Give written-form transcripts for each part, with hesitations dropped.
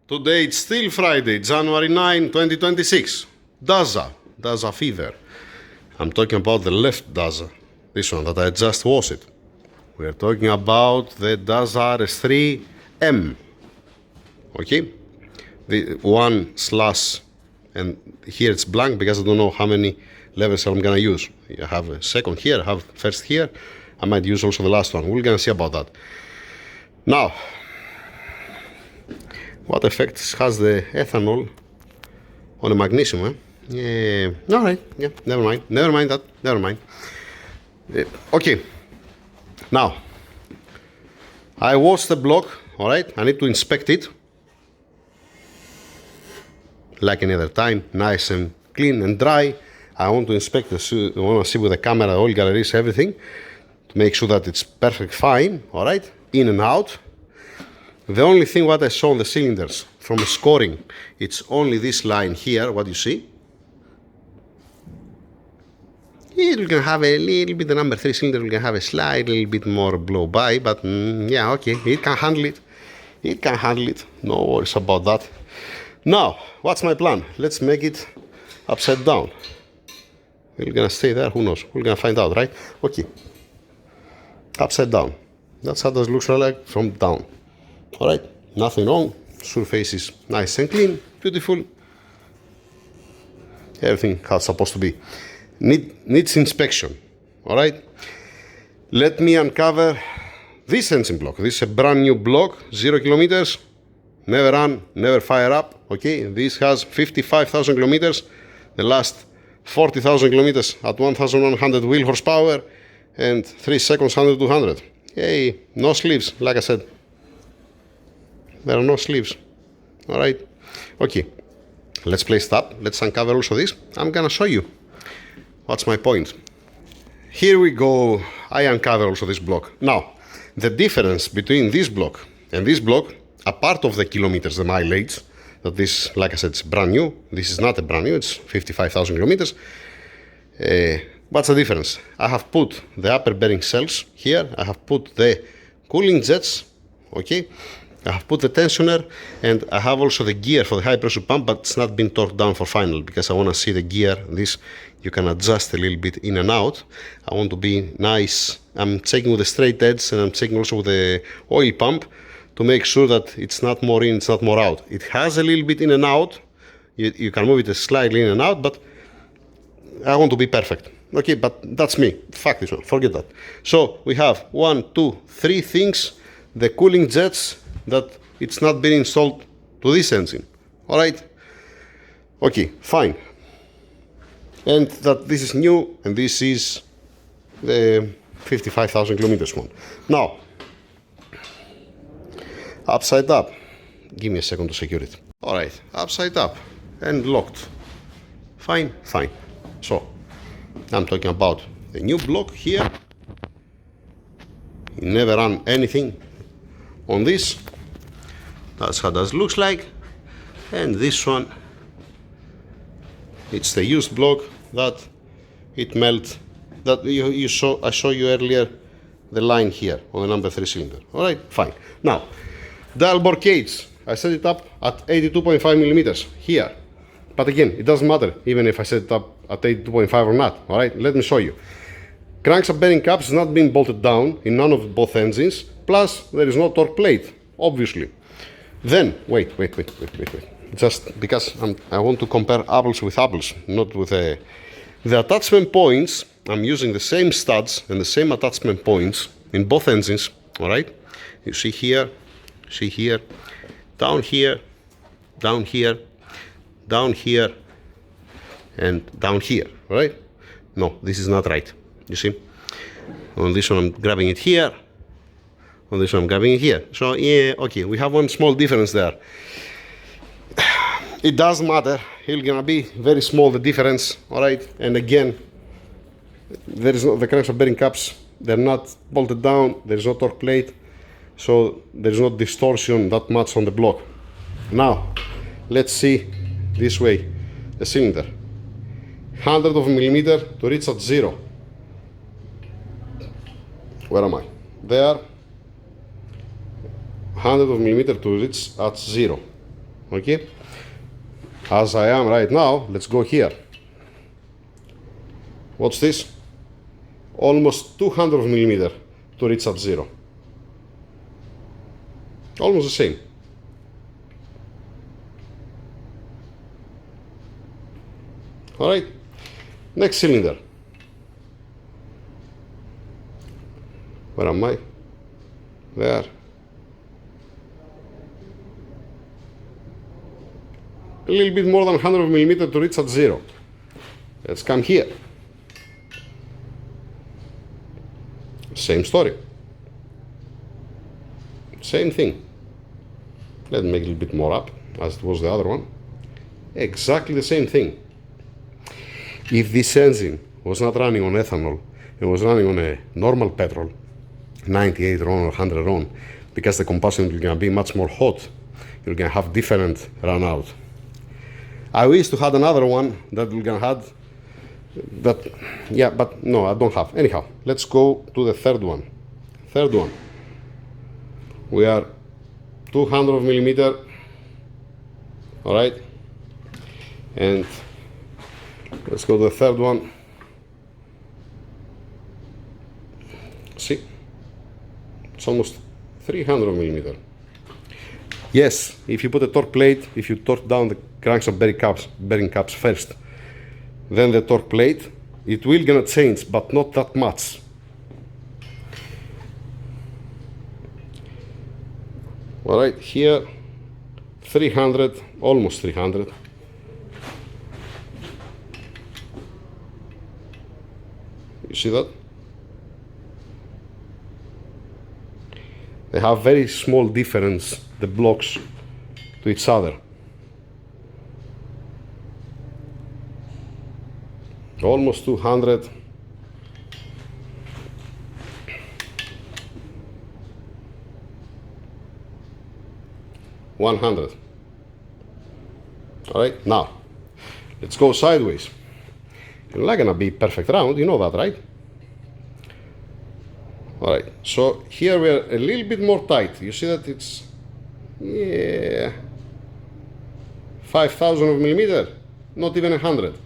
Today it's still Friday, January 9, 2026. DAZA fever. I'm talking about the left DAZA, this one that I just washed. We are talking about the DAZA RS3 M. Okay? The one slash, and here it's blank because I don't know how many levels I'm gonna use. I have a second here, I have first here. I might use also the last one. We're gonna see about that. Now, what effects has the ethanol on the magnesium? Yeah, alright, yeah, never mind that. Okay, now, I washed the block, alright, I need to inspect it. Like any other time, nice and clean and dry. I want to inspect this, I want to see with the camera, oil galleries, everything, to make sure that it's perfect fine, alright, in and out. The only thing what I saw on the cylinders from the scoring, it's only this line here, what you see. It will have a little bit, the number 3 cylinder will have a slight little bit more blow by, but yeah, okay, it can handle it. It can handle it, no worries about that. Now, what's my plan? Let's make it upside down. We're gonna stay there, who knows? We're gonna find out, right? Okay, upside down. That's how this looks like from down. Alright, nothing wrong, surface is nice and clean, beautiful. Everything how it's supposed to be. Needs inspection, alright? Let me uncover this engine block. This is a brand new block, 0 kilometers, never run, never fire up, okay? This has 55,000 kilometers, the last 40,000 kilometers at 1,100 wheel horsepower and 3 seconds 100 to 100. Hey, no sleeves, like I said. There are no sleeves. Alright. Okay. Let's place that. Let's uncover also this. I'm gonna show you. What's my point? Here we go. I uncover also this block. Now, the difference between this block and this block, apart of the kilometers, the mileage, that this, like I said, it's brand new. This is not a brand new, it's 55,000 kilometers. What's the difference? I have put the upper bearing cells here. I have put the cooling jets, okay? I have put the tensioner, and I have also the gear for the high pressure pump, but it's not been torqued down for final because I want to see the gear. This you can adjust a little bit in and out. I want to be nice. I'm checking with the straight edge, and I'm checking also with the oil pump to make sure that it's not more in, it's not more out. It has a little bit in and out. You can move it slightly in and out, but I want to be perfect. Okay, but that's me. Fuck this one. Forget that. So we have 1, 2, 3 things. The cooling jets that it's not been installed to this engine. Alright? Okay, fine. And that this is new, and this is the 55,000 kilometers one. Now, upside up. Give me a second to secure it. Alright, upside up and locked. Fine, fine. So, I'm talking about the new block here. You never run anything on this. That's how that looks like. And this one, it's the used block that it melted, that you saw. I showed you earlier the line here on the number 3 cylinder. Alright, fine. Now, dial bore cage, I set it up at 82.5 millimeters here. But again, it doesn't matter even if I set it up at 82.5 or not. Alright, let me show you. Crankshaft bearing caps is not being bolted down in none of both engines. Plus, there is no torque plate, obviously. Then, wait. Just because I want to compare apples with apples, not with the attachment points. I'm using the same studs and the same attachment points in both engines. All right. You see here, down here, down here, down here, and down here. All right. No, this is not right. You see. On this one, I'm grabbing it here. On this one, I'm grabbing it here. So yeah, okay, we have one small difference there. It doesn't matter. It's gonna be very small, the difference. All right. And again, there is no, the crankshaft bearing caps. They're not bolted down. There is no torque plate, so there is no distortion that much on the block. Now, let's see this way. The cylinder, 100 of a millimeter to reach at 0. Where am I? There. 100 of millimeter to reach at 0. Okay, as I am right now, let's go here. What's this? Almost 200 millimeter to reach at 0. Almost the same. All right, next cylinder. Where am I? There. A little bit more than 100 millimeter to reach at 0. Let's come here. Same story. Same thing. Let's make a little bit more up, as it was the other one. Exactly the same thing. If this engine was not running on ethanol, it was running on a normal petrol, 98 RON or 100 RON, because the combustion is going to be much more hot, you're going to have different run out. I wish to have another one that we're going to have that, yeah, but no, I don't have. Anyhow, let's go to the third one. Third one. We are 200 millimeter, all right, and let's go to the third one. See, it's almost 300 millimeter. Yes, if you put a torque plate, if you torque down the crankshaft bearing caps first, then the torque plate, it will gonna change, but not that much. All right, here 300, almost 300. You see that? They have very small difference, the blocks, to each other. Almost 200. $100. All right, now let's go sideways. You're not gonna be perfect round, you know that, right? All right, so here we're a little bit more tight. You see that it's, yeah, 5,000 millimeter, not even 100. A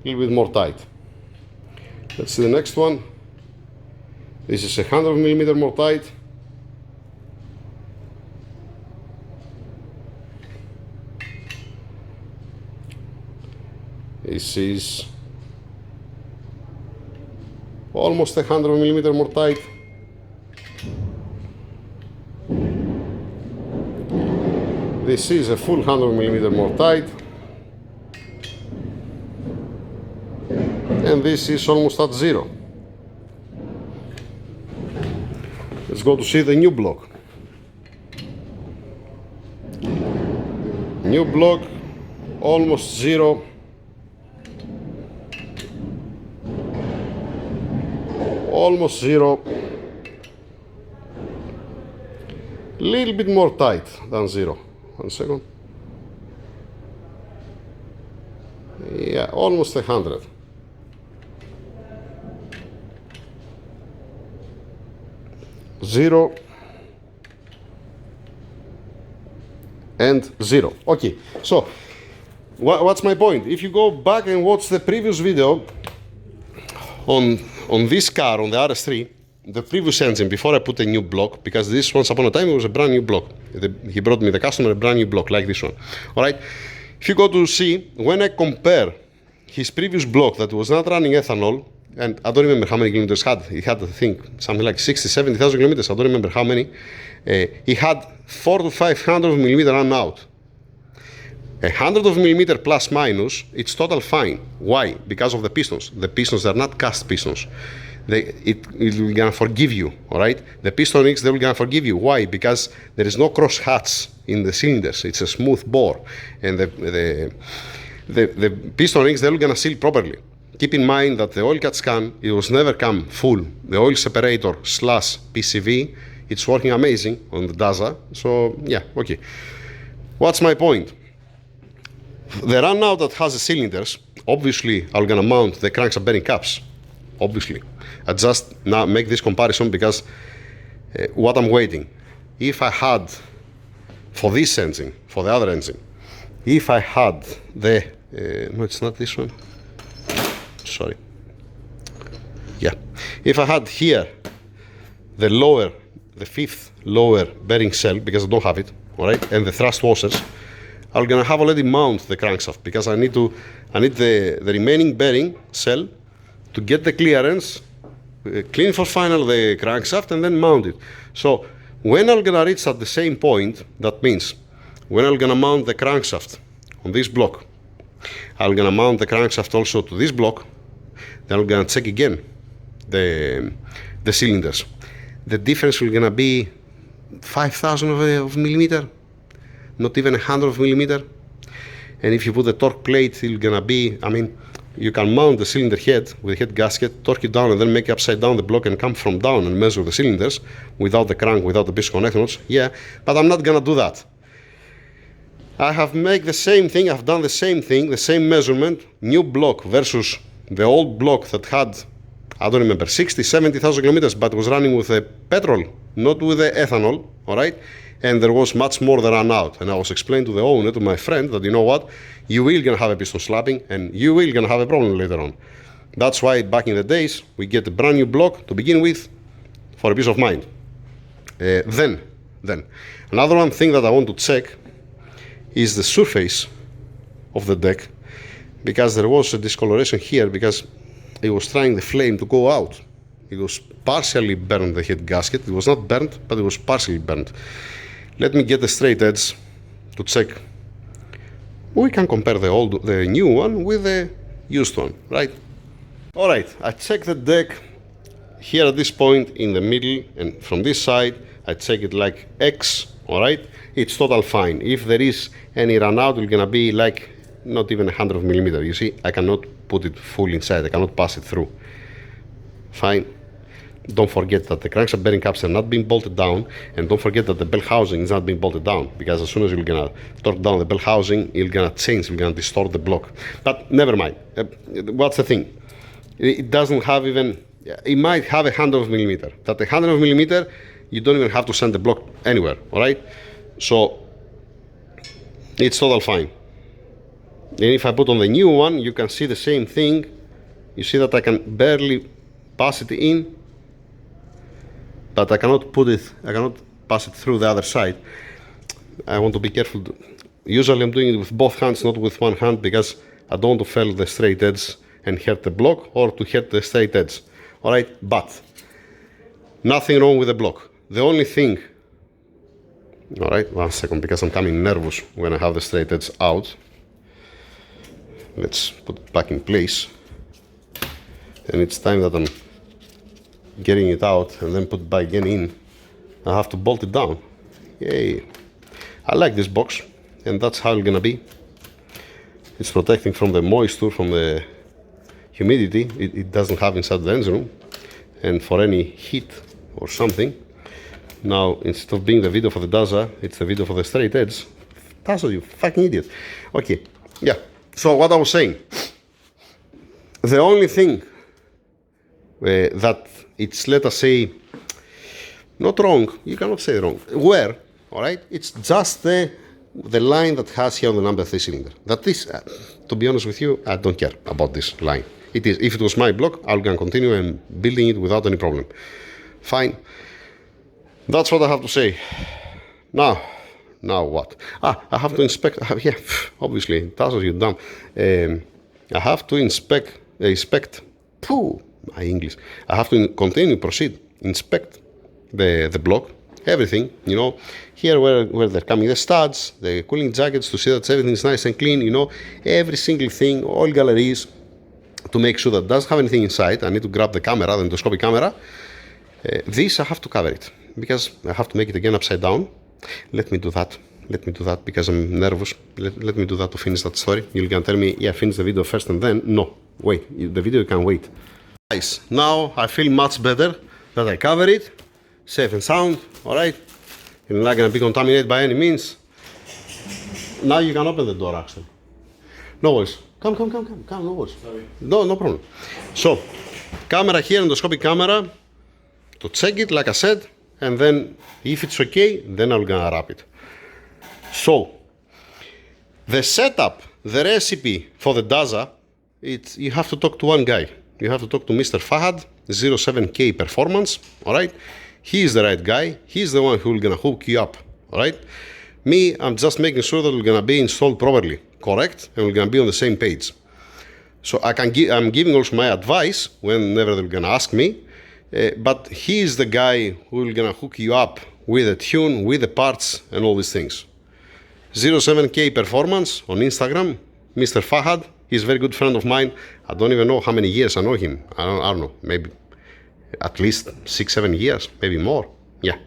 little bit more tight. Let's see the next one. This is 100 millimeter more tight. This is almost 100 millimeter more tight. This is a full 100 millimeter more tight. And this is almost at 0. Let's go to see the new block. New block, almost 0. Almost 0. Little bit more tight than 0. 1 second. Yeah, almost 100. Zero and 0. Okay, so what's my point? If you go back and watch the previous video on this car, on the RS3, the previous engine, before I put a new block, because this once upon a time it was a brand new block. He brought me, the customer, a brand new block like this one. All right, if you go to see, when I compare his previous block that was not running ethanol, and I don't remember how many kilometers he had, I think something like 60, 70,000 kilometers, I don't remember how many. He had 400 to 500 millimeter run out. 100 millimeter plus minus, it's total fine. Why? Because of the pistons. The pistons are not cast pistons. It will gonna forgive you, all right? The piston rings, they will gonna forgive you. Why? Because there is no cross hatch in the cylinders. It's a smooth bore, and the piston rings, they will gonna seal properly. Keep in mind that the oil cut scan, it was never come full. The oil separator / PCV, it's working amazing on the DAZA. So yeah, okay. What's my point? The run out that has the cylinders, obviously I'm gonna mount the crankshaft bearing caps. Obviously, I just now make this comparison because what I'm waiting. If I had for this engine, for the other engine, if I had the, no, it's not this one, sorry. Yeah, if I had here the fifth lower bearing cell, because I don't have it, all right, and the thrust washers, I'm gonna have already mount the crankshaft, because I need the remaining bearing cell to get the clearance, clean for final the crankshaft, and then mount it. So when I'm gonna reach at the same point, that means when I'm gonna mount the crankshaft on this block, I'm gonna mount the crankshaft also to this block, then I'm gonna check again the cylinders. The difference will gonna be 5,000 of millimeter, not even 100 millimeter. And if you put the torque plate, it's gonna be, I mean, you can mount the cylinder head with head gasket, torque it down, and then make upside down the block and come from down and measure the cylinders without the crank, without the piston connector notes. Yeah, but I'm not gonna do that. I have made the same thing, I've done the same thing, the same measurement, new block versus the old block that had, I don't remember, 60, 70,000 kilometers, but was running with a petrol, not with the ethanol, all right? And there was much more that ran out. And I was explaining to the owner, to my friend, that you know what, you will gonna have a piston slapping and you will gonna have a problem later on. That's why back in the days, we get a brand new block to begin with for a peace of mind. Then, another one thing that I want to check is the surface of the deck, because there was a discoloration here because it was trying the flame to go out. It was partially burned, the head gasket. It was not burnt, but it was partially burned. Let me get the straight edge to check. We can compare the new one with the used one, right? All right, I check the deck here at this point in the middle, and from this side, I check it like X, all right? It's total fine. If there is any run out, it's gonna be like not even 100 millimeter. You see, I cannot put it full inside. I cannot pass it through. Fine. Don't forget that the crankshaft bearing caps are not being bolted down, and don't forget that the bell housing is not being bolted down, because as soon as you're gonna torque down the bell housing, you're gonna change, you're gonna distort the block. But never mind. What's the thing? It doesn't have even, it might have 100 millimeter. That 100 millimeter, you don't even have to send the block anywhere, all right? So it's total fine. And if I put on the new one, you can see the same thing. You see that I can barely pass it in, but I cannot pass it through the other side. I want to be careful. Usually I'm doing it with both hands, not with one hand, because I don't want to fell the straight edge and hurt the block, or to hurt the straight edge. All right, but nothing wrong with the block. The only thing, all right, 1 second, because I'm coming nervous when I have the straight edge out. Let's put it back in place. And it's time that I'm getting it out and then put it back again in. I have to bolt it down. Yay. I like this box, and that's how it's gonna be. It's protecting from the moisture, from the humidity. It doesn't have inside the engine room, and for any heat or something. Now, instead of being the video for the DAZA, it's the video for the straight edge. DAZA, you fucking idiot. Okay, yeah. So what I was saying, the only thing that it's, let us say, not wrong, you cannot say wrong, where, all right, it's just the line that has here on the number 3 cylinder. That is, to be honest with you, I don't care about this line. It is, if it was my block, I'm gonna continue and building it without any problem. Fine. That's what I have to say. Now what? I have to inspect. Yeah, obviously, that's what you've done. I have to inspect. My English. I have to proceed, inspect the block, everything. You know, here where they're coming, the studs, the cooling jackets, to see that everything is nice and clean. You know, every single thing, all galleries, to make sure that it doesn't have anything inside. I need to grab the camera, the endoscopic camera. This I have to cover it, because I have to make it again upside down. Let me do that because I'm nervous. Let me do that to finish that story. You're gonna tell me, yeah, finish the video first and then. No, wait, the video can wait. Guys, now I feel much better that I cover it, safe and sound, all right? You're not gonna be contaminated by any means. Now you can open the door, actually. No worries. Come, no worries. Sorry. No problem. So, camera here, endoscopic camera, to check it, like I said, and then if it's okay, then I'm gonna wrap it. So, The setup, the recipe for the DAZA, you have to talk to one guy. You have to talk to Mr. Fahad, 07K Performance, all right? He is the right guy. He's the one who's gonna hook you up, all right? Me, I'm just making sure that we're gonna be installed properly, correct? And we're gonna be on the same page. So I'm giving also my advice whenever they're gonna ask me, but he is the guy who will gonna hook you up with a tune, with the parts, and all these things. 07K Performance on Instagram, Mr. Fahad. He's a very good friend of mine. I don't even know how many years I know him. I don't know, maybe at least 6-7 years, maybe more. Yeah.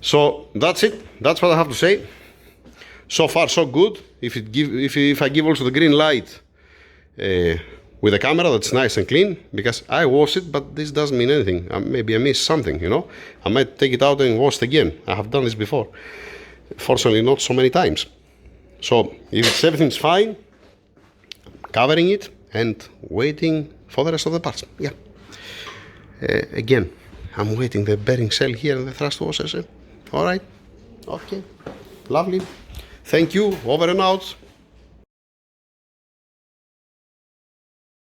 So that's it. That's what I have to say. So far, so good. If I give also the green light with a camera that's nice and clean, because I wash it, but this doesn't mean anything. Maybe I missed something, you know. I might take it out and wash it again. I have done this before. Fortunately, not so many times. So if everything's fine, covering it and waiting for the rest of the parts. Yeah. Again, I'm waiting the bearing cell here and the thrust washers. All right. Okay. Lovely. Thank you. Over and out.